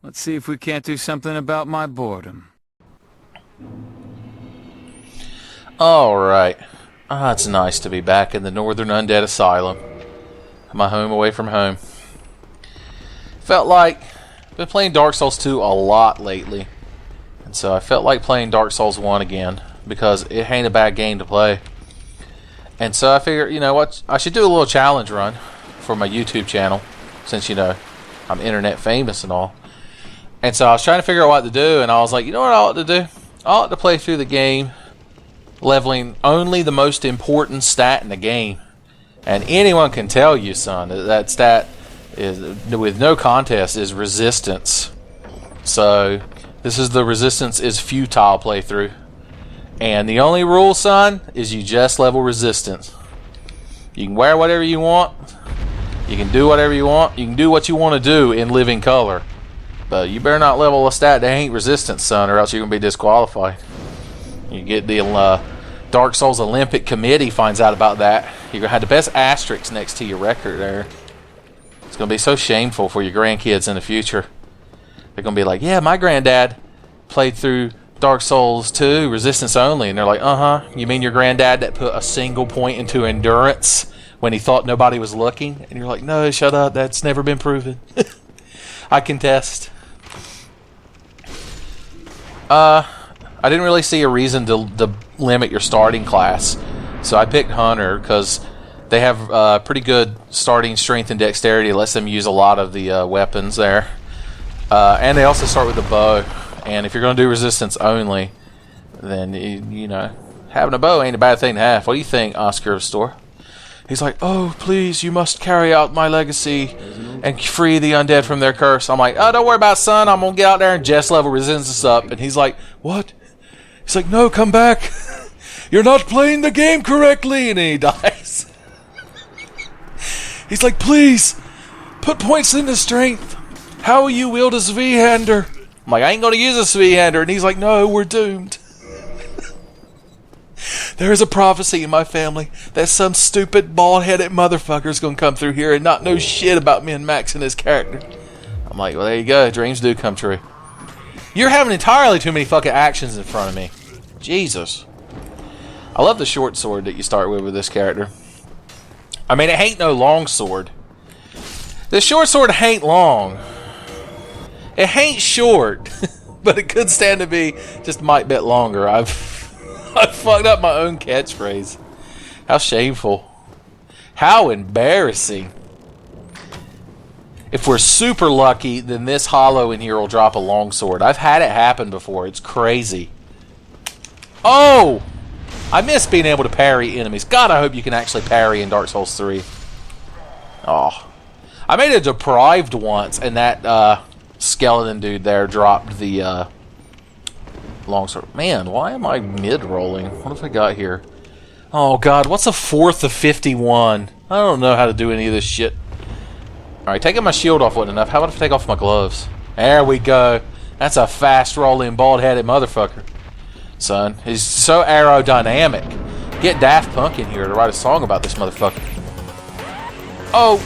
Let's see if we can't do something about my boredom. Alright. It's nice to be back in the Northern Undead Asylum. My home away from home. Felt like I've been playing Dark Souls 2 a lot lately. And so I felt like playing Dark Souls 1 again, because it ain't a bad game to play. And so I figured, you know what, I should do a little challenge run for my YouTube channel, since, you know, I'm internet famous and all. And so I was trying to figure out what to do, and I was like, you know what I ought to do? I ought to play through the game leveling only the most important stat in the game. And anyone can tell you, son, that stat is, with no contest, is resistance. So this is the resistance is futile playthrough. And the only rule, son, is you just level resistance. You can wear whatever you want. You can do whatever you want. You can do what you want to do in living color. But you better not level a stat that ain't resistance, son, or else you're going to be disqualified. You get the Dark Souls Olympic Committee finds out about that. You're going to have the best asterisk next to your record there. It's going to be so shameful for your grandkids in the future. They're going to be like, yeah, my granddad played through Dark Souls 2, resistance only. And they're like, you mean your granddad that put a single point into endurance when he thought nobody was looking? And you're like, no, shut up, that's never been proven. I contest. I didn't really see a reason to limit your starting class. So I picked Hunter because they have pretty good starting strength and dexterity. It lets them use a lot of the weapons there. And they also start with the bow. And if you're going to do resistance only, then, you know, having a bow ain't a bad thing to have. What do you think, Oscar of Store? He's like, oh, please, you must carry out my legacy and free the undead from their curse. I'm like, oh, don't worry about it, son. I'm going to get out there and just level resistance up. And he's like, what? He's like, no, come back. You're not playing the game correctly. And then he dies. He's like, please, put points into strength. How will you wield a Svi-hander? I'm like, I ain't going to use a Svi-hander. And he's like, no, we're doomed. There is a prophecy in my family that some stupid bald-headed motherfucker is going to come through here and not know shit about min-maxing his character. I'm like, well, there you go. Dreams do come true. You're having entirely too many fucking actions in front of me. Jesus. I love the short sword that you start with this character. I mean, it ain't no long sword. The short sword ain't long. It ain't short. But it could stand to be just a mite bit longer. I fucked up my own catchphrase. How shameful. How embarrassing. If we're super lucky, then this hollow in here will drop a longsword. I've had it happen before. It's crazy. Oh! I miss being able to parry enemies. God, I hope you can actually parry in Dark Souls 3. Oh. I made a deprived once, and that skeleton dude there dropped the longsword. Man, why am I mid-rolling? What have I got here? Oh, God, what's a fourth of 51? I don't know how to do any of this shit. Alright, taking my shield off wasn't enough. How about if I take off my gloves? There we go. That's a fast-rolling, bald-headed motherfucker. Son, he's so aerodynamic. Get Daft Punk in here to write a song about this motherfucker. Oh!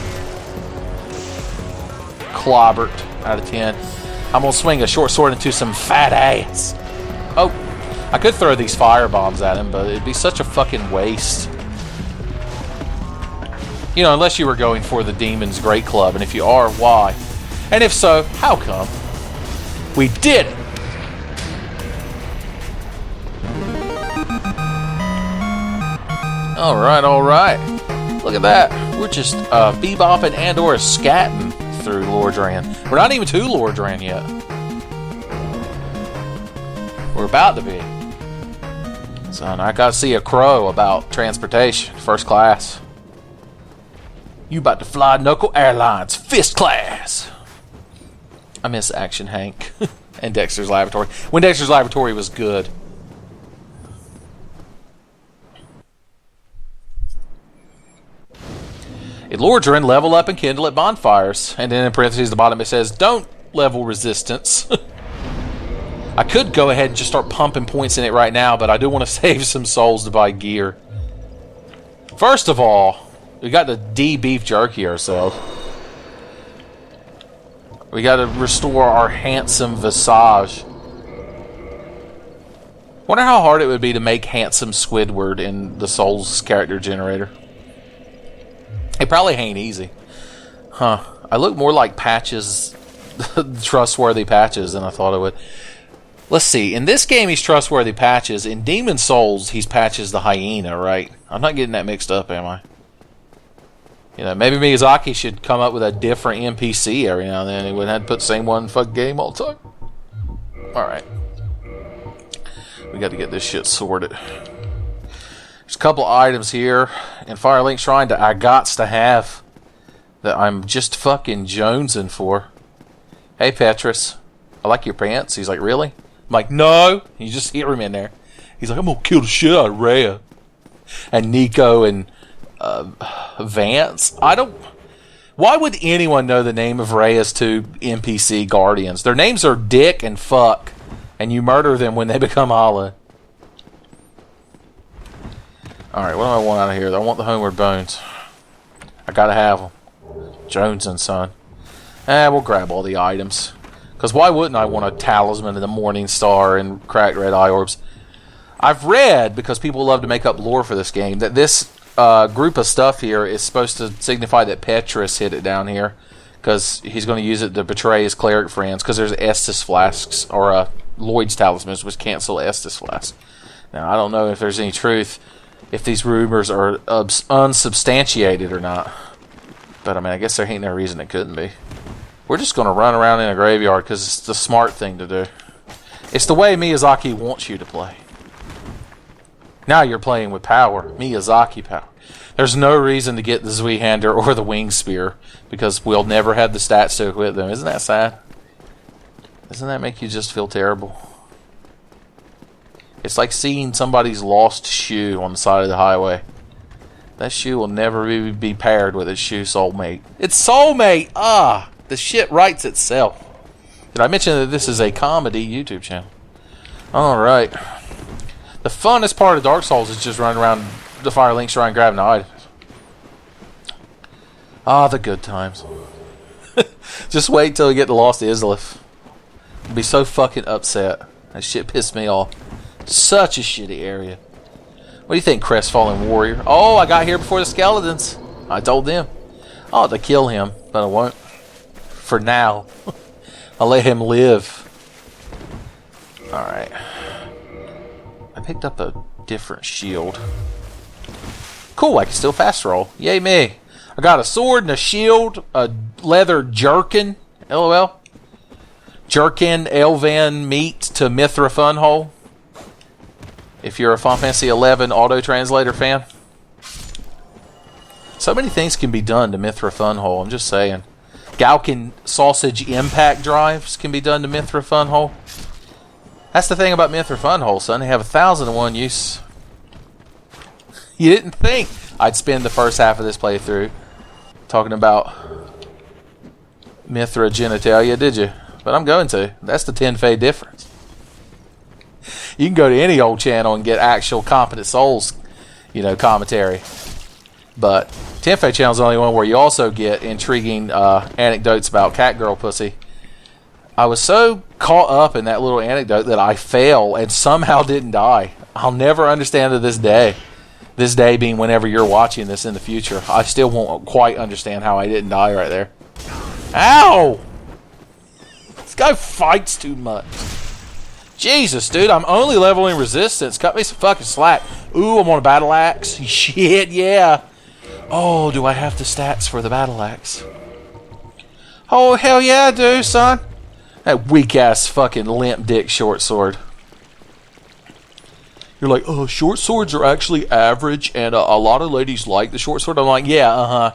Clobbert out of 10. I'm gonna swing a short sword into some fat ass. Oh! I could throw these fire bombs at him, but it'd be such a fucking waste. You know, unless you were going for the Demon's Great Club, and if you are, why? And if so, how come? We did it! Alright, alright. Look at that. We're just bebopping and or scatting through Lordran. We're not even to Lordran yet. We're about to be. Son, I gotta see a crow about transportation, first class. You about to fly Knuckle Airlines, fist class. I miss Action Hank and Dexter's Laboratory. When Dexter's Laboratory was good. In Lordran, level up and kindle at bonfires. And then in parentheses at the bottom it says, don't level resistance. I could go ahead and just start pumping points in it right now, but I do want to save some souls to buy gear. First of all, we got the D beef jerky ourselves. We gotta restore our handsome visage. Wonder how hard it would be to make handsome Squidward in the Souls character generator. It probably ain't easy. Huh. I look more like Patches, trustworthy Patches, than I thought I would. Let's see. In this game, he's trustworthy Patches. In Demon Souls, he's Patches the hyena, right? I'm not getting that mixed up, am I? You know, maybe Miyazaki should come up with a different NPC every now and then. He wouldn't have to put the same one fucking game all the time. Alright. We got to get this shit sorted. There's a couple items here in Firelink Shrine that I gots to have. That I'm just fucking jonesing for. Hey, Petrus. I like your pants. He's like, really? I'm like, no. You just hear him in there. He's like, I'm gonna kill the shit out of Rhea. And Nico and Vance. I don't... Why would anyone know the name of Rhea's two NPC guardians? Their names are Dick and Fuck. And you murder them when they become hollow. Alright, what do I want out of here? I want the Homeward Bones. I gotta have them. Jones and Son. We'll grab all the items. Because why wouldn't I want a talisman and a Morning Star and cracked red eye orbs? I've read, because people love to make up lore for this game, that this group of stuff here is supposed to signify that Petrus hid it down here. Because he's going to use it to betray his cleric friends. Because there's Estus flasks, or Lloyd's talismans, which cancel Estus flasks. Now, I don't know if there's any truth, if these rumors are unsubstantiated or not. But, I mean, I guess there ain't no reason it couldn't be. We're just going to run around in a graveyard because it's the smart thing to do. It's the way Miyazaki wants you to play. Now you're playing with power. Miyazaki power. There's no reason to get the Zweihander or the Wing Spear because we'll never have the stats to equip them. Isn't that sad? Doesn't that make you just feel terrible? It's like seeing somebody's lost shoe on the side of the highway. That shoe will never be paired with its shoe soulmate. It's soulmate! Ah! The shit writes itself. Did I mention that this is a comedy YouTube channel? Alright. The funnest part of Dark Souls is just running around the Firelink Shrine grabbing the items. Ah, the good times. Just wait till we get to Lost Islith. I'll be so fucking upset. That shit pissed me off. Such a shitty area. What do you think, Crestfallen Warrior? Oh, I got here before the skeletons. I told them. I ought to kill him, but I won't. For now. I'll let him live. Alright. I picked up a different shield. Cool, I can still fast roll. Yay me. I got a sword and a shield, a leather jerkin. LOL. Jerkin Elvan meat to Mithra Funhole. If you're a Final Fantasy 11 auto-translator fan. So many things can be done to Mithra Funhole, I'm just saying. Galkin sausage impact drives can be done to Mithra Funhole. That's the thing about Mithra Funhole, son. They have 1,001 use. You didn't think I'd spend the first half of this playthrough talking about Mithra genitalia, did you? But I'm going to. That's the 10 difference. You can go to any old channel and get actual competent Souls, commentary. But 10 channel is the only one where you also get intriguing anecdotes about catgirl pussy. I was so caught up in that little anecdote that I fell and somehow didn't die. I'll never understand to this day. This day being whenever you're watching this in the future. I still won't quite understand how I didn't die right there. Ow! This guy fights too much. Jesus, dude, I'm only leveling resistance. Cut me some fucking slack. Ooh, I'm on a battle axe. Shit, yeah. Oh, do I have the stats for the battle axe? Oh, hell yeah, I do, son. That weak-ass fucking limp dick short sword. You're like, oh, short swords are actually average, and a lot of ladies like the short sword. I'm like, yeah,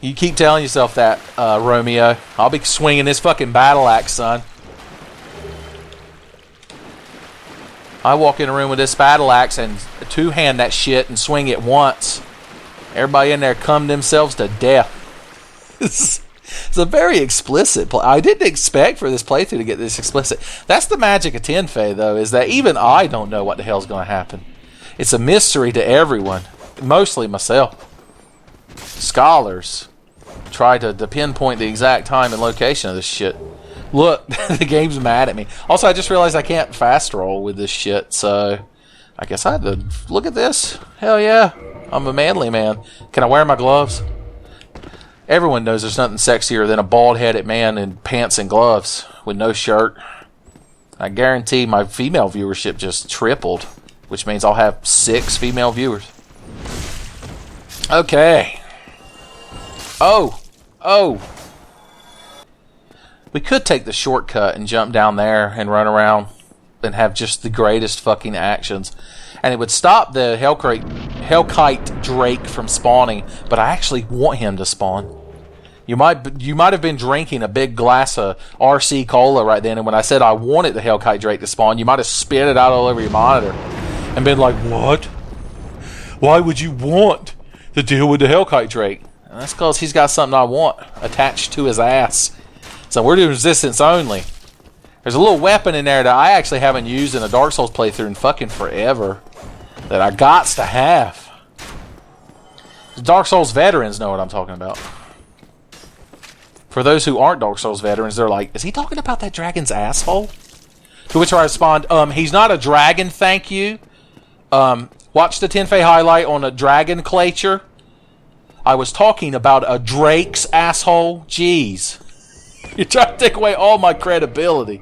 You keep telling yourself that, Romeo. I'll be swinging this fucking battle axe, son. I walk in a room with this battle axe and two-hand that shit and swing it once. Everybody in there come themselves to death. It's a very explicit play. I didn't expect for this playthrough to get this explicit. That's the magic of Tenfei, though, is that even I don't know what the hell's going to happen. It's a mystery to everyone, mostly myself. Scholars try to pinpoint the exact time and location of this shit. Look, the game's mad at me. Also, I just realized I can't fast roll with this shit, so I guess I have to look at this. Hell yeah, I'm a manly man. Can I wear my gloves? Everyone knows there's nothing sexier than a bald-headed man in pants and gloves with no shirt. I guarantee my female viewership just tripled, which means I'll have 6 female viewers. Okay. Oh. We could take the shortcut and jump down there and run around and have just the greatest fucking actions. And it would stop the Hellkite Drake from spawning, but I actually want him to spawn. You might have been drinking a big glass of RC Cola right then, and when I said I wanted the Hellkite Drake to spawn, you might have spit it out all over your monitor and been like, what? Why would you want to deal with the Hellkite Drake? And that's because he's got something I want attached to his ass. So we're doing resistance only. There's a little weapon in there that I actually haven't used in a Dark Souls playthrough in fucking forever that I gots to have. The Dark Souls veterans know what I'm talking about. For those who aren't Dark Souls veterans, they're like, is he talking about that dragon's asshole? To which I respond, he's not a dragon, thank you. Watch the Tenfei highlight on a dragonclature. I was talking about a Drake's asshole. Jeez. You're trying to take away all my credibility.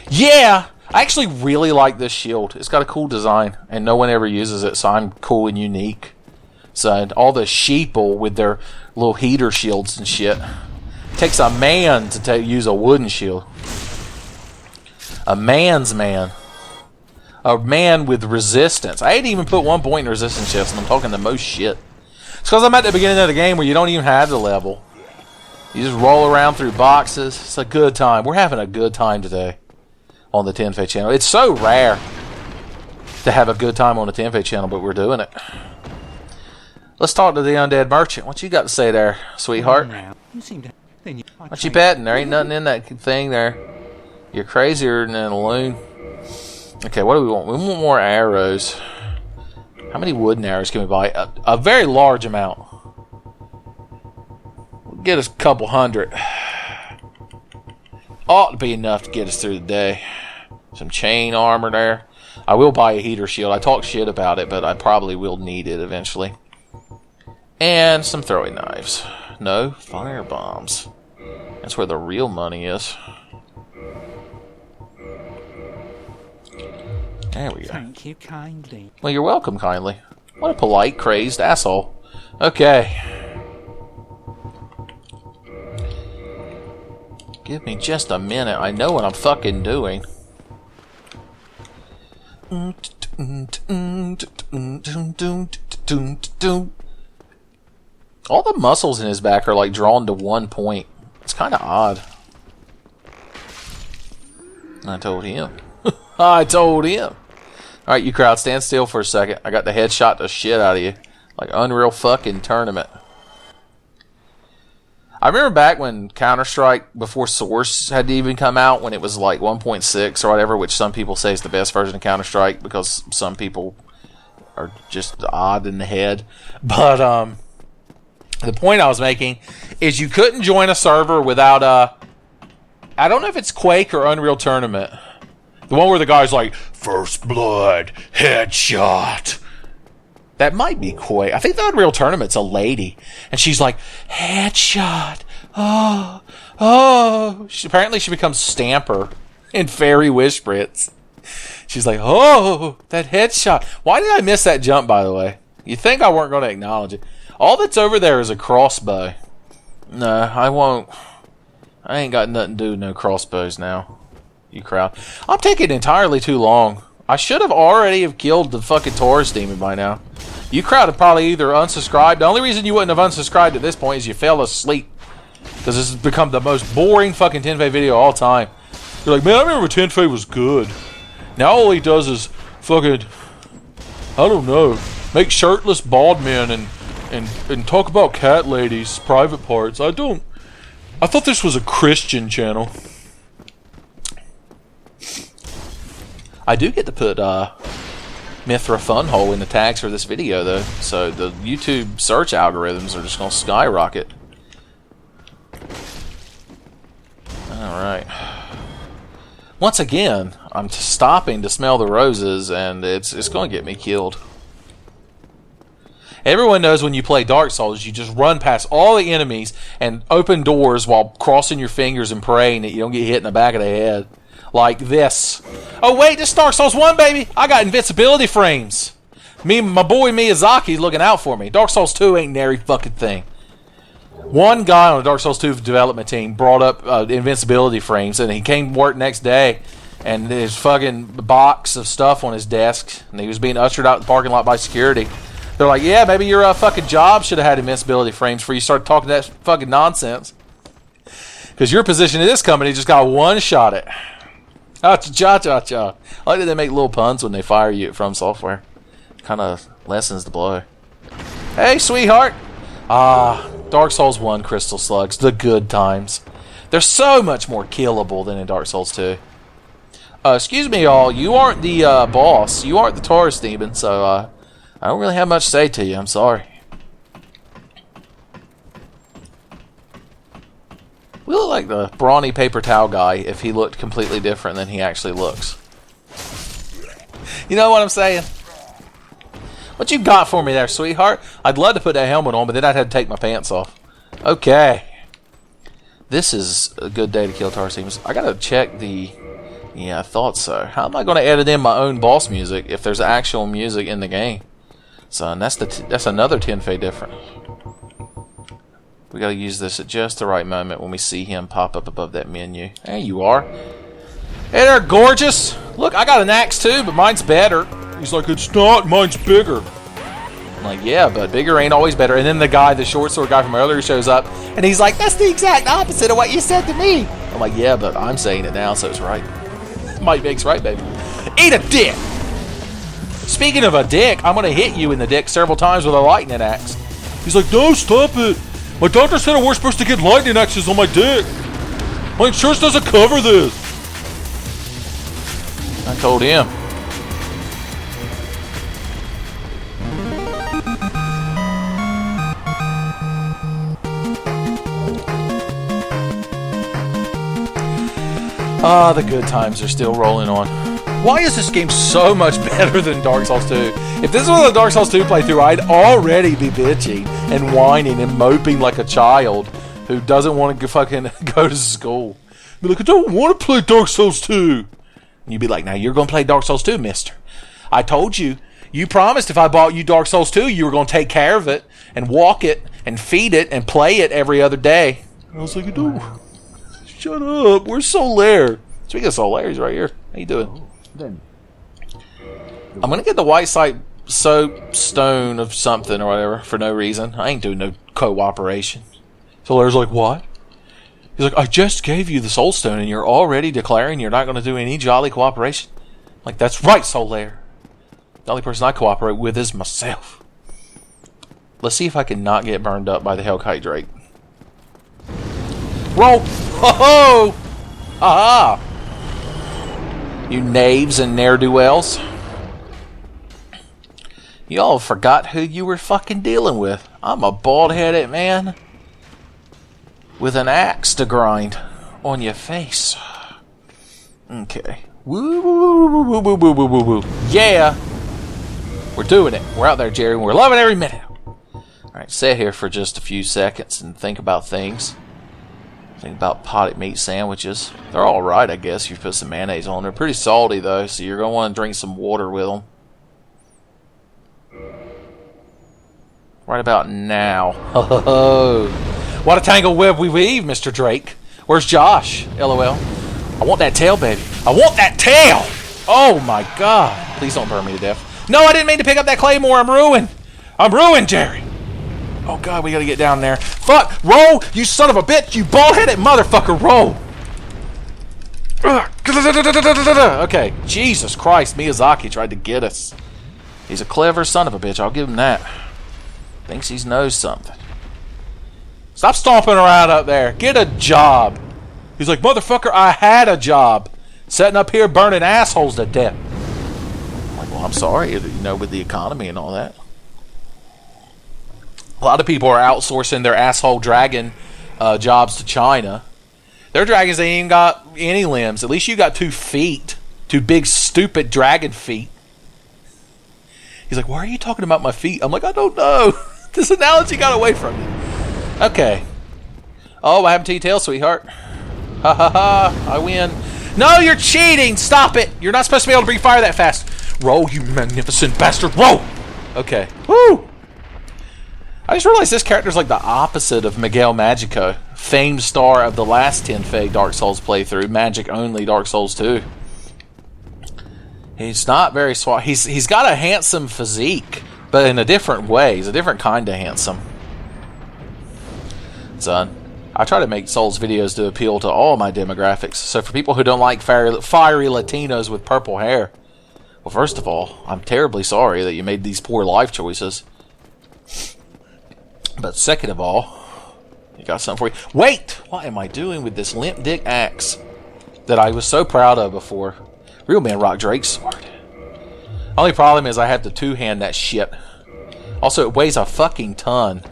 Yeah, I actually really like this shield. It's got a cool design, and no one ever uses it, so I'm cool and unique. So all the sheeple with their little heater shields and shit. It takes a man to use a wooden shield. A man's man. A man with resistance. I ain't even put 1 point in resistance chest, and I'm talking the most shit. It's because I'm at the beginning of the game where you don't even have the level. You just roll around through boxes. It's a good time. We're having a good time today on the Tenfei channel. It's so rare to have a good time on the Tenfei channel, but we're doing it. Let's talk to the undead merchant. What you got to say there, sweetheart? What you betting? There ain't nothing in that thing there. You're crazier than a loon. Okay, what do we want? We want more arrows. How many wooden arrows can we buy? A very large amount. We'll get us a couple hundred. Ought to be enough to get us through the day. Some chain armor there. I will buy a heater shield. I talk shit about it, but I probably will need it eventually. And some throwing knives. No fire bombs. That's where the real money is. There we go. Thank you kindly. Well, you're welcome kindly. What a polite, crazed asshole. Okay. Give me just a minute. I know what I'm fucking doing. All the muscles in his back are like drawn to 1 point. It's kind of odd. I told him. I told him. Alright, you crowd, stand still for a second. I got the headshot the shit out of you. Like Unreal fucking Tournament. I remember back when Counter-Strike, before Source had to even come out, when it was like 1.6 or whatever, which some people say is the best version of Counter-Strike because some people are just odd in the head. But, the point I was making is you couldn't join a server without I don't know if it's Quake or Unreal Tournament. The one where the guy's like, First Blood, headshot. That might be Quake. I think the Unreal Tournament's a lady. And she's like, headshot. Oh. Apparently she becomes Stamper in Fairy Wish Brits. She's like, oh, that headshot. Why did I miss that jump, by the way? You think I weren't going to acknowledge it. All that's over there is a crossbow. No, I won't. I ain't got nothing to do with no crossbows now. You crowd. I'm taking entirely too long. I should have already have killed the fucking Taurus demon by now. You crowd have probably either unsubscribed. The only reason you wouldn't have unsubscribed at this point is you fell asleep. Because this has become the most boring fucking Tenfei video of all time. You're like, man, I remember Tenfei was good. Now all he does is fucking, I don't know, make shirtless bald men and talk about cat ladies' private parts. I thought this was a Christian channel. I do get to put Mithra Funhole in the tags for this video, though. So the YouTube search algorithms are just going to skyrocket. Alright. Once again, I'm stopping to smell the roses, and it's going to get me killed. Everyone knows when you play Dark Souls, you just run past all the enemies and open doors while crossing your fingers and praying that you don't get hit in the back of the head. Like this. Oh wait, this Dark Souls 1, baby! I got invincibility frames! My boy Miyazaki's looking out for me. Dark Souls 2 ain't nary fucking thing. One guy on the Dark Souls 2 development team brought up invincibility frames, and he came to work next day, and his fucking box of stuff on his desk, and he was being ushered out the parking lot by security. They're like, yeah, maybe your fucking job should have had invincibility frames before you started talking that fucking nonsense. Because your position in this company just got one shot at. Cha-cha-cha-cha. I like that they make little puns when they fire you at From Software. Kind of lessens the blow. Hey, sweetheart. Dark Souls 1 Crystal Slugs. The good times. They're so much more killable than in Dark Souls 2. Excuse me, y'all. You aren't the boss. You aren't the Taurus demon, so I don't really have much to say to you. I'm sorry. We look like the brawny paper towel guy if he looked completely different than he actually looks. You know what I'm saying? What you got for me there, sweetheart? I'd love to put that helmet on, but then I'd have to take my pants off. Okay. This is a good day to kill Taurus demons. I gotta check the... Yeah, I thought so. How am I going to edit in my own boss music if there's actual music in the game? So, and that's another 10 fade different. We gotta use this at just the right moment when we see him pop up above that menu. There you are. Hey there, gorgeous! Look, I got an axe too, but mine's better. He's like, it's not, mine's bigger. I'm like, yeah, but bigger ain't always better. And then the guy, the short sword guy from earlier shows up, and he's like, that's the exact opposite of what you said to me. I'm like, yeah, but I'm saying it now, so it's right. Might makes right, baby. Eat a dick! Speaking of a dick, I'm gonna hit you in the dick several times with a lightning axe. He's like, no, stop it. My doctor said I weren't supposed to get lightning axes on my dick. My insurance doesn't cover this. I told him. Ah, the good times are still rolling on. Why is this game so much better than Dark Souls 2? If this was a Dark Souls 2 playthrough, I'd already be bitching and whining and moping like a child who doesn't want to fucking go to school. Be like, I don't want to play Dark Souls 2. And you'd be like, now you're going to play Dark Souls 2, mister. I told you. You promised if I bought you Dark Souls 2, you were going to take care of it and walk it and feed it and play it every other day. And I was like, no. Shut up. Where's Solaire? Speaking of Solaire, he's right here. How you doing? I'm gonna get the white site soapstone of something or whatever for no reason. I ain't doing no cooperation. Solaire's like, what? He's like, I just gave you the soulstone and you're already declaring you're not gonna do any jolly cooperation. I'm like, that's right, Solaire. The only person I cooperate with is myself. Let's see if I can not get burned up by the Hellkite Drake. Roll! Ho ho! Ha ha! You knaves and ne'er-do-wells. Y'all forgot who you were fucking dealing with. I'm a bald-headed man with an axe to grind on your face. Okay. Woo, woo, woo, woo, woo, woo, woo, woo, woo. Yeah! We're doing it. We're out there, Jerry, and we're loving every minute. Alright, sit here for just a few seconds and think about things. Think about potted meat sandwiches. They're alright, I guess. You put some mayonnaise on. They're pretty salty, though, so you're going to want to drink some water with them. Right about now. Oh, what a tangled web we weave, Mr. Drake. Where's Josh? LOL. I want that tail, baby. I want that tail! Oh, my God. Please don't burn me to death. No, I didn't mean to pick up that claymore. I'm ruined. I'm ruined, Jerry. Oh, God, we got to get down there. Fuck! Roll, you son of a bitch! You bald-headed motherfucker! Roll! Okay, Jesus Christ, Miyazaki tried to get us. He's a clever son of a bitch, I'll give him that. Thinks he knows something. Stop stomping around up there. Get a job. He's like, motherfucker, I had a job. Sitting up here burning assholes to death. I'm like, well, I'm sorry, with the economy and all that. A lot of people are outsourcing their asshole dragon jobs to China. Their dragons ain't even got any limbs. At least you got 2 feet. 2 big, stupid dragon feet. He's like, why are you talking about my feet? I'm like, I don't know. This analogy got away from me. Okay. Oh, what happened to your tail, sweetheart? Ha ha ha, I win. No, you're cheating! Stop it! You're not supposed to be able to refire that fast. Roll, you magnificent bastard, roll! Okay. Woo! I just realized this character's like the opposite of Miguel Magico, famed star of the last 10 Fake Dark Souls playthrough, Magic only Dark Souls 2. He's not very suave. He's got a handsome physique, but in a different way. He's a different kind of handsome. Son, I try to make Souls videos to appeal to all my demographics. So for people who don't like fiery Latinos with purple hair, well, first of all, I'm terribly sorry that you made these poor life choices. But second of all, you got something for you. Wait! What am I doing with this limp dick axe that I was so proud of before? Real Man Rock Drake's sword. Only problem is I have to two-hand that shit. Also, it weighs a fucking ton.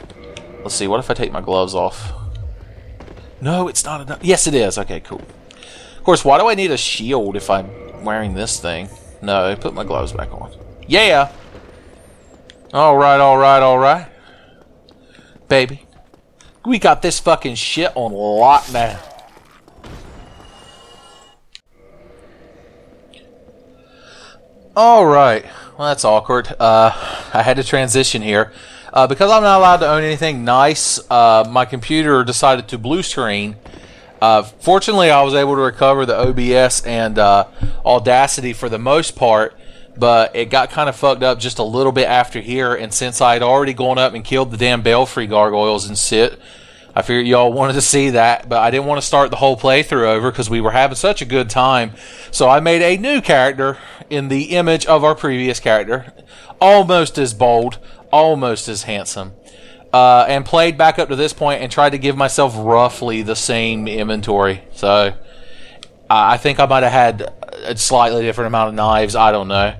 Let's see, what if I take my gloves off? No, it's not enough. Yes, it is. Okay, cool. Of course, why do I need a shield if I'm wearing this thing? No, put my gloves back on. Yeah! Alright, alright, alright. Baby. We got this fucking shit on lock now. Alright. Well, that's awkward. I had to transition here. Because I'm not allowed to own anything nice, my computer decided to blue screen. Fortunately, I was able to recover the OBS and Audacity for the most part, but it got kind of fucked up just a little bit after here, and since I had already gone up and killed the damn Belfry Gargoyles and sit, I figured y'all wanted to see that, but I didn't want to start the whole playthrough over because we were having such a good time. So I made a new character in the image of our previous character, almost as bold, almost as handsome, and played back up to this point and tried to give myself roughly the same inventory. So I think I might have had a slightly different amount of knives. I don't know.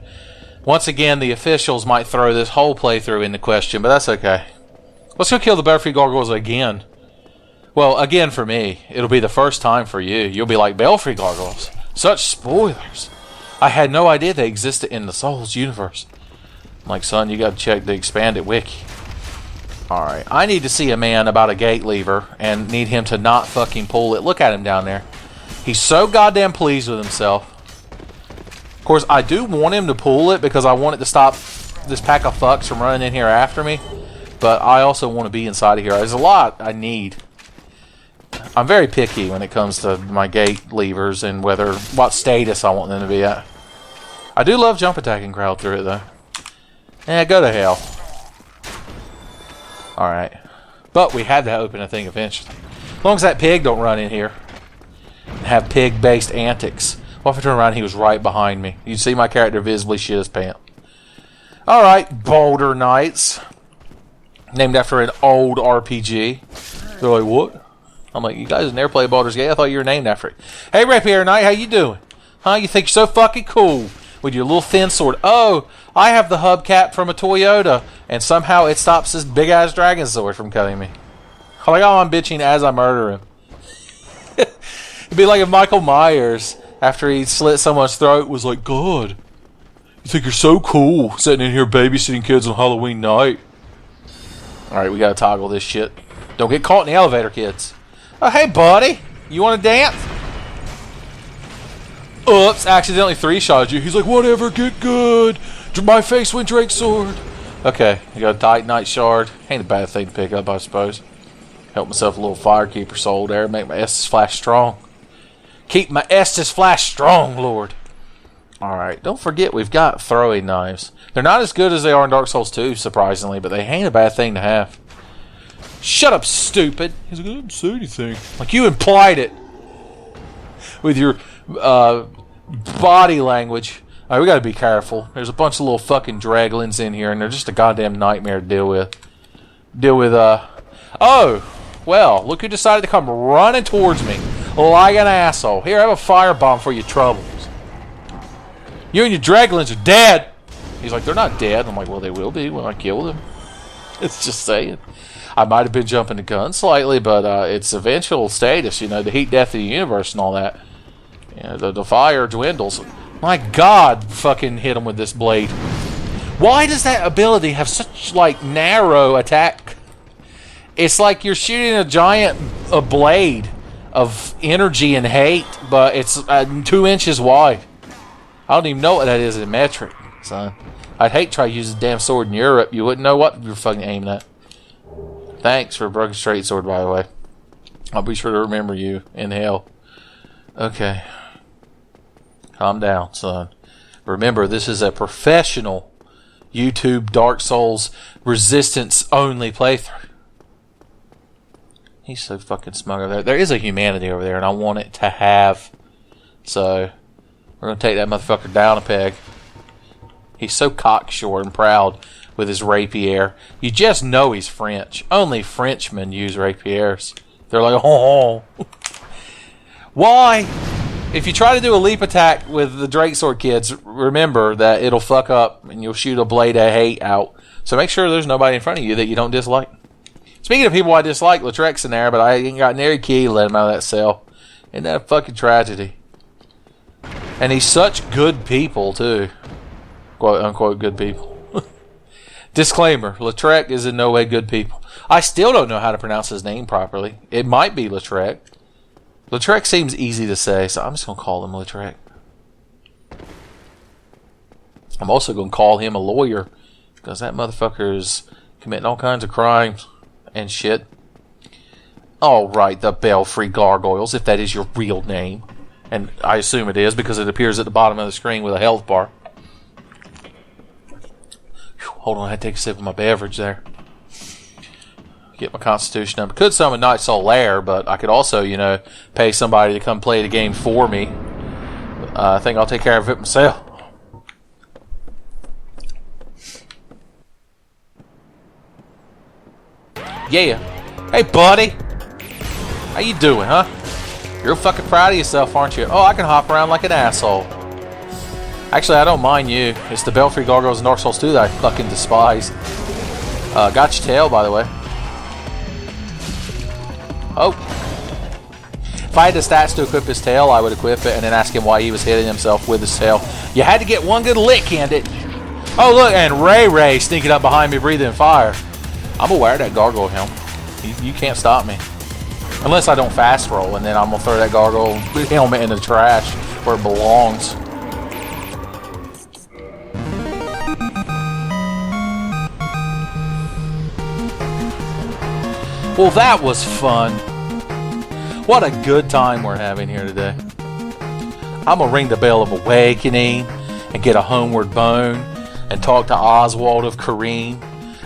Once again, the officials might throw this whole playthrough into question, but that's okay. Let's go kill the Belfry Gargoyles again. Well, again for me. It'll be the first time for you. You'll be like, Belfry Gargoyles? Such spoilers. I had no idea they existed in the Souls universe. I'm like, son, you gotta check the expanded wiki. Alright, I need to see a man about a gate lever and need him to not fucking pull it. Look at him down there. He's so goddamn pleased with himself. Of course, I do want him to pull it because I want it to stop this pack of fucks from running in here after me. But I also want to be inside of here. There's a lot I need. I'm very picky when it comes to my gate levers and what status I want them to be at. I do love jump attacking crowd through it though. Yeah, go to hell. Alright. But we had to open a thing eventually. As long as that pig don't run in here and have pig-based antics. What if I turn around and he was right behind me? You'd see my character visibly shit his pants. Alright, Boulder Knights. Named after an old RPG. They're like, what? I'm like, you guys never play Baldur's Gate? I thought you were named after it. Hey, Rapier Knight, how you doing? Huh? You think you're so fucking cool with your little thin sword? Oh, I have the hubcap from a Toyota, and somehow it stops this big-ass dragon sword from cutting me. Like, oh, I'm bitching as I murder him. It'd be like if Michael Myers, after he slit someone's throat, was like, God, you think you're so cool sitting in here babysitting kids on Halloween night. Alright, we gotta toggle this shit. Don't get caught in the elevator, kids. Oh, hey, buddy. You want to dance? Oops, accidentally three-shotted you. He's like, whatever, get good. My face went Drake's sword. Okay, I got a Titanite shard. Ain't a bad thing to pick up, I suppose. Help myself a little Firekeeper soul there. Make my Estus flash strong. Keep my Estus flash strong, Lord. Alright, don't forget we've got throwing knives. They're not as good as they are in Dark Souls 2, surprisingly, but they ain't a bad thing to have. Shut up, stupid. He's like, I didn't say anything. Like, you implied it. With your body language. Alright, we gotta be careful. There's a bunch of little fucking draglins in here, and they're just a goddamn nightmare to deal with. Oh! Well, look who decided to come running towards me. Like an asshole. Here, have a firebomb for your troubles. You and your draglins are dead! He's like, they're not dead. I'm like, well, they will be when I kill them. It's just saying. I might have been jumping the gun slightly, but its eventual status, you know, the heat death of the universe and all that. You know, the fire dwindles. My God, fucking hit him with this blade. Why does that ability have such, like, narrow attack? It's like you're shooting a giant blade of energy and hate, but it's 2 inches wide. I don't even know what that is in metric, son. I'd hate to try to use a damn sword in Europe. You wouldn't know what you're fucking aiming at. Thanks for a broken straight sword, by the way. I'll be sure to remember you in hell. Okay. Calm down, son. Remember, this is a professional YouTube Dark Souls resistance only playthrough. He's so fucking smug over there. There is a humanity over there, and I want it to have. So, we're going to take that motherfucker down a peg. He's so cocksure and proud with his rapier. You just know he's French. Only Frenchmen use rapiers. They're like, oh. Why? If you try to do a leap attack with the Drake Sword kids, remember that it'll fuck up and you'll shoot a blade of hate out. So make sure there's nobody in front of you that you don't dislike. Speaking of people I dislike, Lautrec's in there, but I ain't got nary key to let him out of that cell. Isn't that a fucking tragedy? And he's such good people, too. Quote unquote good people. Disclaimer, Lautrec is in no way good people. I still don't know how to pronounce his name properly. It might be Lautrec. Lautrec seems easy to say, so I'm just going to call him Lautrec. I'm also going to call him a lawyer, because that motherfucker is committing all kinds of crimes and shit. Alright, the Belfry Gargoyles, if that is your real name. And I assume it is, because it appears at the bottom of the screen with a health bar. Hold on, I had to take a sip of my beverage there. Get my constitution up. Could summon Night Solaire, but I could also, you know, pay somebody to come play the game for me. I think I'll take care of it myself. Yeah. Hey, buddy. How you doing, huh? You're fucking proud of yourself, aren't you? Oh, I can hop around like an asshole. Actually, I don't mind you. It's the Belfry Gargoyles in Dark Souls 2 that I fucking despise. Got your tail, by the way. Oh. If I had the stats to equip his tail, I would equip it and then ask him why he was hitting himself with his tail. You had to get one good lick in, didn't you? Oh, look, and Ray sneaking up behind me, breathing fire. I'm aware of that gargoyle helm. You can't stop me. Unless I don't fast roll, and then I'm going to throw that gargoyle helmet in the trash where it belongs. Well, that was fun. What a good time we're having here today. I'm going to ring the bell of awakening and get a homeward bone and talk to Oswald of Kareem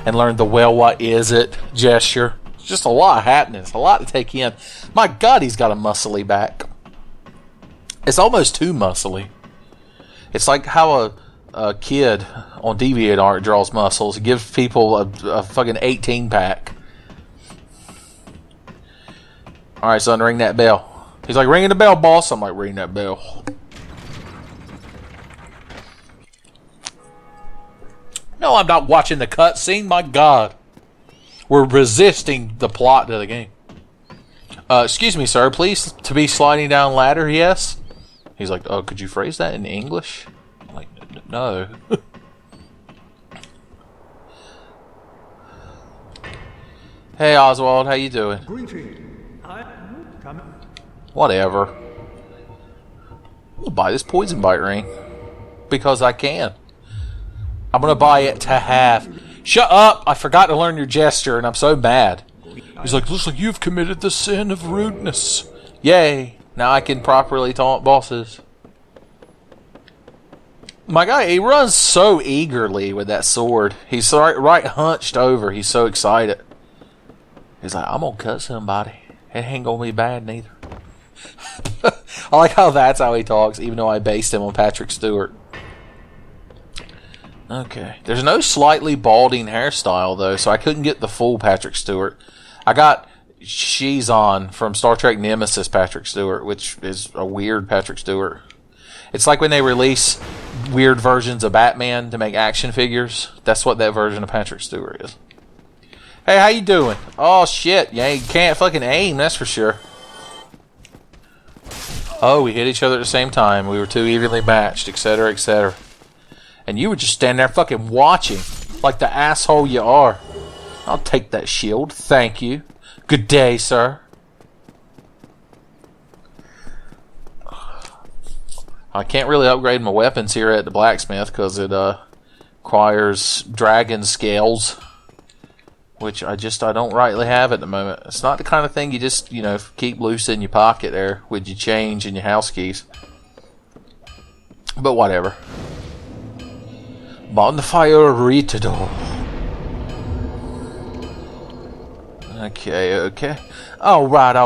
and learn the well, what is it gesture. Just a lot happening. It's a lot to take in. My God, he's got a muscly back. It's almost too muscly. It's like how a kid on DeviantArt draws muscles. It gives people a fucking 18-pack. Alright, son, ring that bell. He's like, ringing the bell, boss. I'm like, ring that bell. No, I'm not watching the cutscene. My God. We're resisting the plot to the game. Excuse me, sir. Please to be sliding down ladder, yes? He's like, oh, could you phrase that in English? I'm like, no. Hey, Oswald. How you doing? Whatever. I'll buy this poison bite ring. Because I can. I'm going to buy it to have. Shut up! I forgot to learn your gesture and I'm so mad. He's like, looks like you've committed the sin of rudeness. Yay! Now I can properly taunt bosses. My guy, he runs so eagerly with that sword. He's right hunched over. He's so excited. He's like, I'm going to cut somebody. It ain't going to be bad neither. I like how that's how he talks, even though I based him on Patrick Stewart. Okay. There's no slightly balding hairstyle, though, so I couldn't get the full Patrick Stewart. I got Shizon from Star Trek Nemesis Patrick Stewart, which is a weird Patrick Stewart. It's like when they release weird versions of Batman to make action figures. That's what that version of Patrick Stewart is. Hey, how you doing? Oh shit, yeah, you can't fucking aim, that's for sure. Oh, we hit each other at the same time. We were too evenly matched, etc., etc. And you were just standing there fucking watching, like the asshole you are. I'll take that shield, thank you. Good day, sir. I can't really upgrade my weapons here at the blacksmith because it requires dragon scales, which I don't rightly have at the moment. It's not the kind of thing you just, you know, keep loose in your pocket there with your change and your house keys. But whatever. Bonfire retador. Okay. Alright.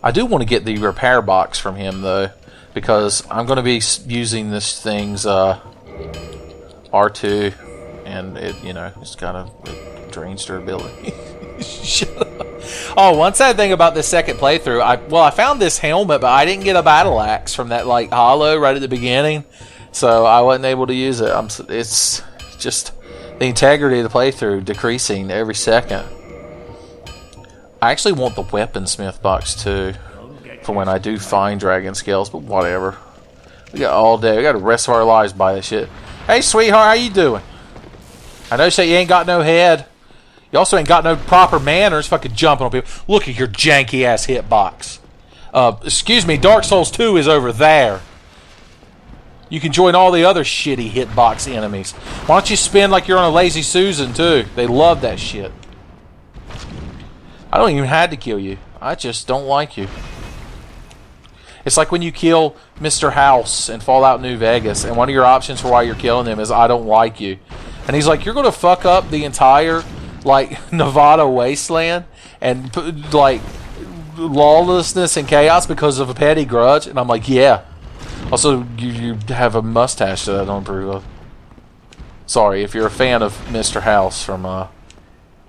I do want to get the repair box from him, though, because I'm going to be using this thing's R2, and it, you know, it's kind of it drains durability. Shut up. Oh, one sad thing about this second playthrough, I found this helmet, but I didn't get a battle axe from that, like, hollow right at the beginning, so I wasn't able to use it. It's just the integrity of the playthrough decreasing every second. I actually want the weaponsmith box too, for when I do find dragon scales, but whatever. We got all day. We got the rest of our lives by this shit. Hey, sweetheart, how you doing? I know you say you ain't got no head. You also ain't got no proper manners, fucking jumping on people. Look at your janky-ass hitbox. Excuse me, Dark Souls 2 is over there. You can join all the other shitty hitbox enemies. Why don't you spin like you're on a Lazy Susan, too? They love that shit. I don't even have to kill you. I just don't like you. It's like when you kill Mr. House in Fallout New Vegas, and one of your options for why you're killing him is, I don't like you. And he's like, you're going to fuck up the entire, like, Nevada wasteland and, like, lawlessness and chaos because of a petty grudge? And I'm like, yeah. Also, you have a mustache that I don't approve of. Sorry, if you're a fan of Mr. House from,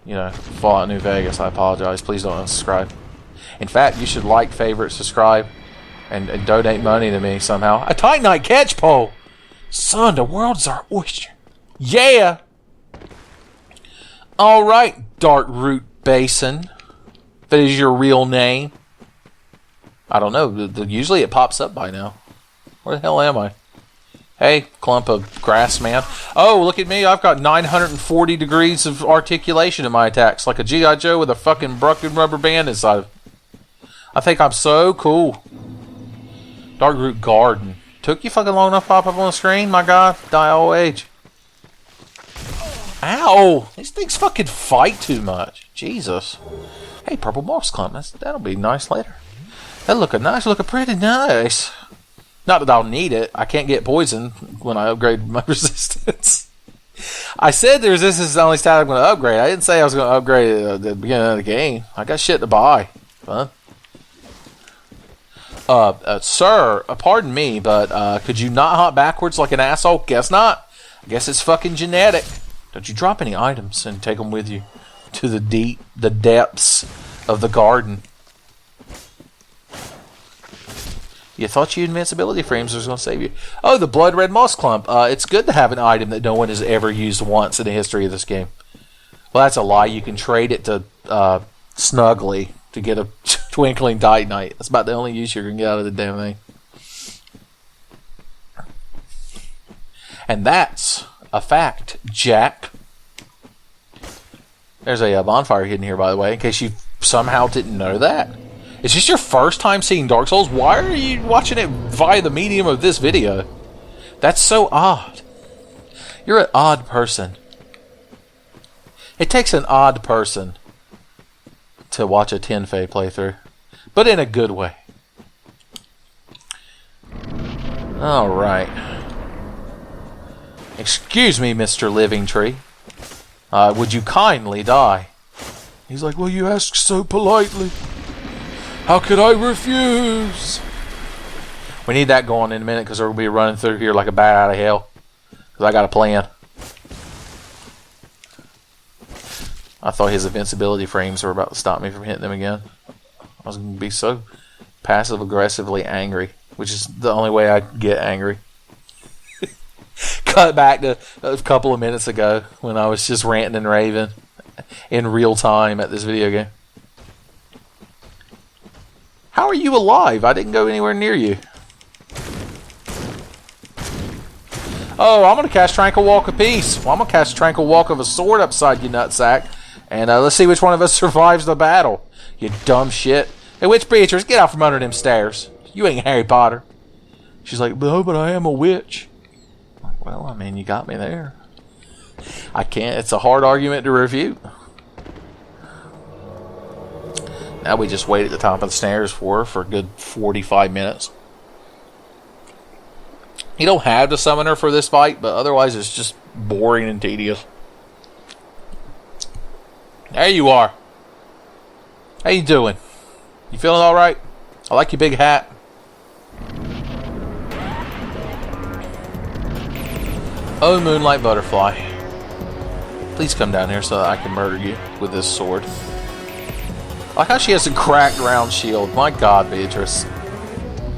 you know, Fallout New Vegas, I apologize. Please don't unsubscribe. In fact, you should like, favorite, subscribe, and donate money to me somehow. A Titanite catch pole! Son, the world's our oyster. Yeah! Alright, Dark Root Basin. If that is your real name. I don't know. Usually it pops up by now. Where the hell am I? Hey, clump of grass, man. Oh, look at me. I've got 940 degrees of articulation in my attacks. Like a G.I. Joe with a fucking broken rubber band inside. I think I'm so cool. Dark Root Garden. Took you fucking long enough to pop up on the screen? My god. Die all age. Ow! These things fucking fight too much. Jesus. Hey, purple moss clump. That'll be nice later. That'll look pretty nice. Not that I'll need it. I can't get poison when I upgrade my resistance. I said the resistance is the only stat I'm going to upgrade. I didn't say I was going to upgrade it at the beginning of the game. I got shit to buy. Fun. Sir, pardon me, but could you not hop backwards like an asshole? Guess not. I guess it's fucking genetic. Don't you drop any items and take them with you to the depths of the garden. You thought your invincibility frames was going to save you. Oh, the blood red moss clump. It's good to have an item that no one has ever used once in the history of this game. Well, that's a lie. You can trade it to Snuggly to get a twinkling titanite. That's about the only use you're going to get out of the damn thing. And that's a fact, Jack. There's a bonfire hidden here, by the way, in case you somehow didn't know that. Is this your first time seeing Dark Souls? Why are you watching it via the medium of this video? That's so odd. You're an odd person. It takes an odd person to watch a Tenfei playthrough, but in a good way. Alright. Excuse me, Mr. Living Tree. Would you kindly die? He's like, well, you ask so politely. How could I refuse? We need that going in a minute because we'll be running through here like a bat out of hell. Because I got a plan. I thought his invincibility frames were about to stop me from hitting them again. I was going to be so passive-aggressively angry. which is the only way I get angry. Cut back to a couple of minutes ago when I was just ranting and raving in real time at this video game. How are you alive? I didn't go anywhere near you. Oh, I'm going to cast Tranquil Walk of Peace. Well, I'm going to cast Tranquil Walk of a Sword upside you nutsack. And let's see which one of us survives the battle. You dumb shit. Hey, witch Beatrice, get out from under them stairs. You ain't Harry Potter. She's like, no, but I am a witch. I'm like, well, I mean, you got me there. I can't. It's a hard argument to refute. Now we just wait at the top of the stairs for a good 45 minutes. You don't have to summon her for this fight, but otherwise it's just boring and tedious. There you are. How you doing? You feeling alright? I like your big hat. Oh, Moonlight Butterfly. Please come down here so that I can murder you with this sword. I like how she has a cracked round shield. My God, Beatrice.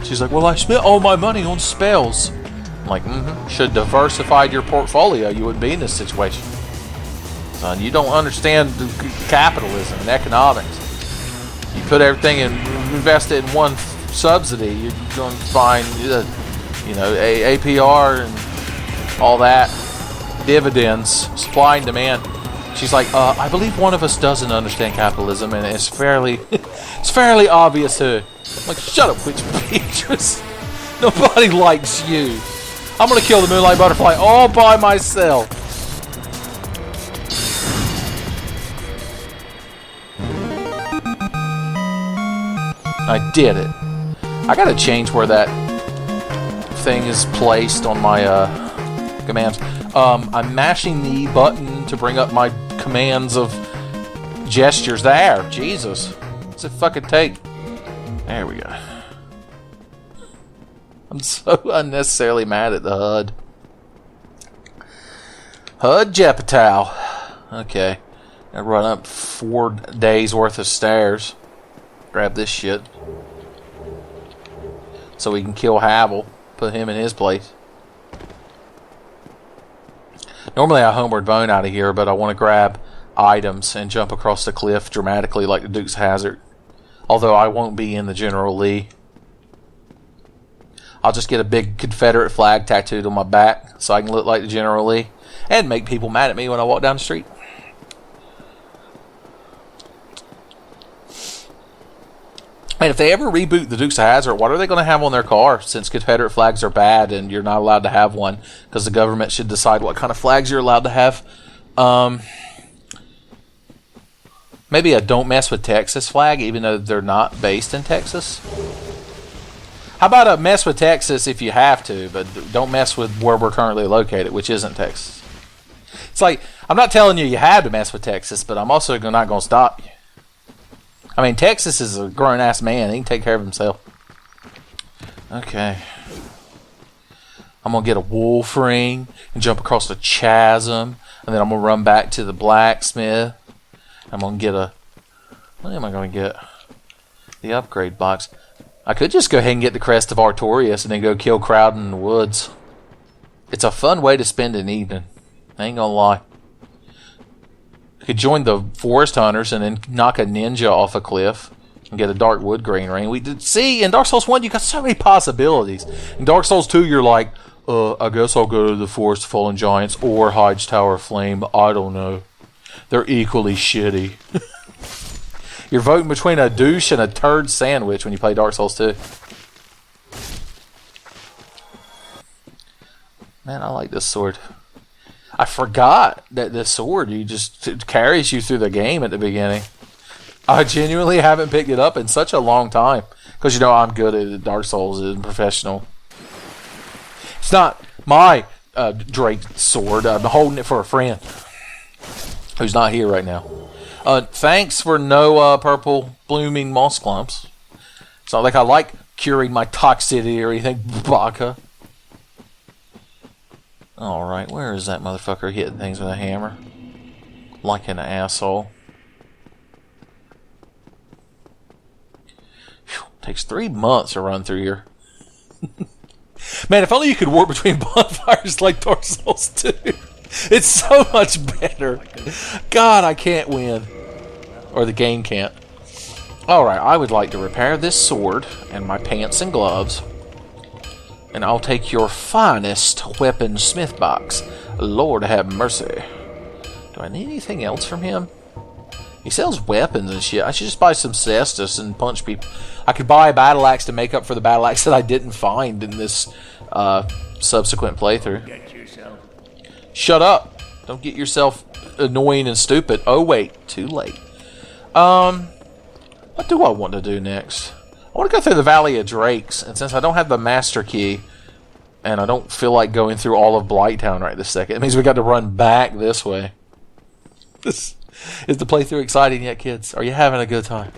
She's like, well, I spent all my money on spells. I'm like, should have diversified your portfolio. You wouldn't be in this situation. Son, you don't understand capitalism and economics. You put everything and invest it in one subsidy, you're going to find, APR and all that, dividends, supply and demand. She's like, I believe one of us doesn't understand capitalism, and it's fairly obvious who. I'm like, shut up, witch Beatrice. Nobody likes you. I'm gonna kill the Moonlight Butterfly all by myself. I did it. I gotta change where that thing is placed on my commands. I'm mashing the button to bring up my commands of gestures. There, Jesus. What's it fucking take? There we go. I'm so unnecessarily mad at the HUD. HUD Jepital. Okay. I run up 4 days worth of stairs. Grab this shit. So we can kill Havel. Put him in his place. Normally I homeward bone out of here, but I want to grab items and jump across the cliff dramatically like the Duke's Hazzard. Although I won't be in the General Lee. I'll just get a big Confederate flag tattooed on my back so I can look like the General Lee and make people mad at me when I walk down the street. And if they ever reboot the Dukes of Hazzard, what are they going to have on their car since Confederate flags are bad and you're not allowed to have one because the government should decide what kind of flags you're allowed to have? Maybe a Don't Mess with Texas flag, even though they're not based in Texas. How about a mess with Texas if you have to, but don't mess with where we're currently located, which isn't Texas. It's like, I'm not telling you have to mess with Texas, but I'm also not going to stop you. I mean, Texas is a grown-ass man. He can take care of himself. Okay. I'm going to get a wolf ring and jump across the chasm, and then I'm going to run back to the blacksmith. I'm going to get a... What am I going to get? The upgrade box. I could just go ahead and get the Crest of Artorias and then go kill Crowd in the woods. It's a fun way to spend an evening. I ain't gonna lie. I could join the Forest Hunters and then knock a ninja off a cliff and get a Dark Wood Green Ring. We did see in Dark Souls 1 you got so many possibilities. In Dark Souls 2 you're like, I guess I'll go to the Forest of Fallen Giants or Hyde's Tower of Flame. I don't know. They're equally shitty. You're voting between a douche and a turd sandwich when you play Dark Souls 2. Man, I like this sword. I forgot that this sword it carries you through the game at the beginning. I genuinely haven't picked it up in such a long time. Because I'm good at Dark Souls and professional. It's not my Drake sword. I'm holding it for a friend who's not here right now. Thanks for no purple blooming moss clumps. It's not like I like curing my toxicity or anything, Baka. Alright, where is that motherfucker hitting things with a hammer? Like an asshole. Whew, takes 3 months to run through here. Man, if only you could warp between bonfires like Dark Souls 2. It's so much better. God, I can't win. Or the game can't. Alright, I would like to repair this sword and my pants and gloves. And I'll take your finest weapon smith box. Lord have mercy. Do I need anything else from him? He sells weapons and shit. I should just buy some cestus and punch people. I could buy a battle axe to make up for the battle axe that I didn't find in this subsequent playthrough. Shut up! Don't get yourself annoying and stupid. Oh wait, too late. What do I want to do next? I want to go through the Valley of Drakes, and since I don't have the master key, and I don't feel like going through all of Blighttown right this second, it means we got to run back this way. Is the playthrough exciting yet, kids? Are you having a good time?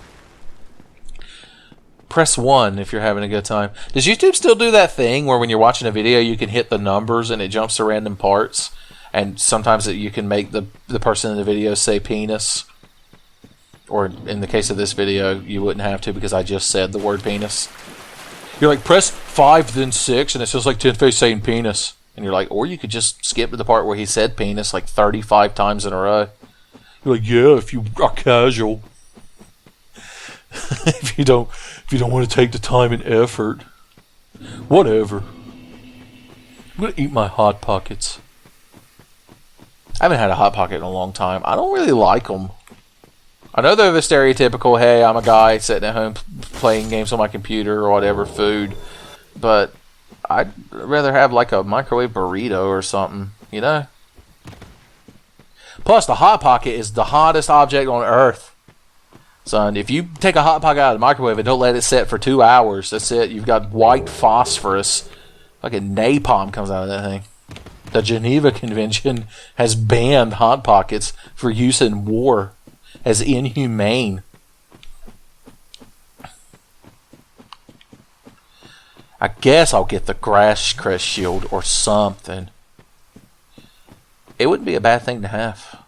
Press 1 if you're having a good time. Does YouTube still do that thing where when you're watching a video you can hit the numbers and it jumps to random parts? And sometimes you can make the person in the video say penis? Or in the case of this video, you wouldn't have to because I just said the word penis. You're like, press 5 then 6 and it says like 10 face saying penis. And you're like, or you could just skip to the part where he said penis like 35 times in a row. You're like, yeah, if you are casual. if you don't want to take the time and effort. Whatever. I'm gonna eat my Hot Pockets. I haven't had a Hot Pocket in a long time. I don't really like them. I know they're the stereotypical, hey, I'm a guy sitting at home playing games on my computer or whatever, food. But I'd rather have like a microwave burrito or something, you know? Plus, the Hot Pocket is the hottest object on Earth. Son, if you take a Hot Pocket out of the microwave and don't let it set for 2 hours, that's it. You've got white phosphorus. Fucking napalm comes out of that thing. The Geneva Convention has banned Hot Pockets for use in war as inhumane. I guess I'll get the Grass Crest Shield or something. It wouldn't be a bad thing to have.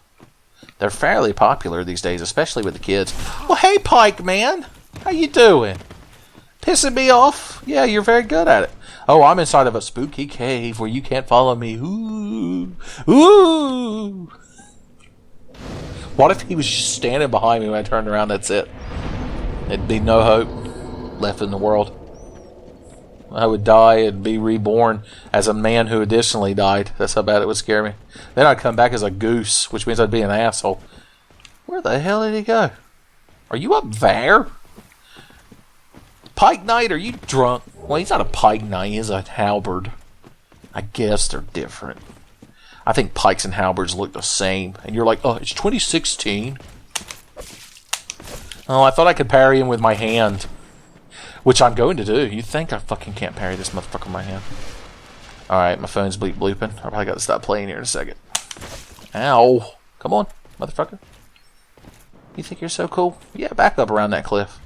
They're fairly popular these days, especially with the kids. Well, hey, Pike, man. How you doing? Pissing me off? Yeah, you're very good at it. Oh, I'm inside of a spooky cave where you can't follow me. Ooh. Ooh. What if he was just standing behind me when I turned around? That's it. There'd be no hope left in the world. I would die and be reborn as a man who additionally died. That's how bad it would scare me. Then I'd come back as a goose, which means I'd be an asshole. Where the hell did he go? Are you up there? Pike Knight, are you drunk? Well, he's not a Pike Knight, he's a halberd. I guess they're different. I think pikes and halberds look the same. And you're like, oh, it's 2016. Oh, I thought I could parry him with my hand. Which I'm going to do. You think I fucking can't parry this motherfucker with my hand. Alright, my phone's bleep blooping. I probably got to stop playing here in a second. Ow. Come on, motherfucker. You think you're so cool? Yeah, back up around that cliff.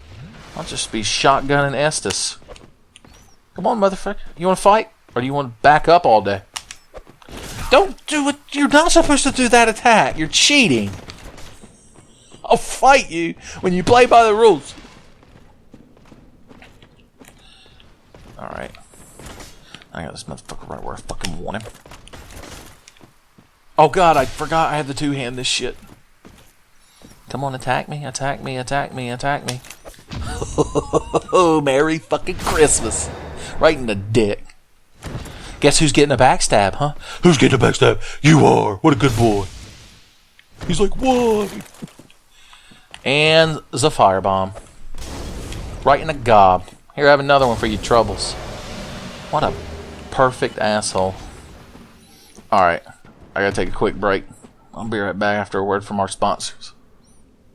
I'll just be shotgunning Estes. Come on, motherfucker. You want to fight? Or do you want to back up all day? Don't do it. You're not supposed to do that attack. You're cheating. I'll fight you when you play by the rules. Alright. I got this motherfucker right where I fucking want him. Oh god, I forgot I had the two-hand this shit. Come on, attack me, attack me, attack me, attack me. Oh, Merry fucking Christmas. Right in the dick. Guess who's getting a backstab, huh? Who's getting a backstab? You are. What a good boy. He's like, why? And the firebomb. Right in the gob. Here, I have another one for you troubles. What a perfect asshole. Alright. I gotta take a quick break. I'll be right back after a word from our sponsors.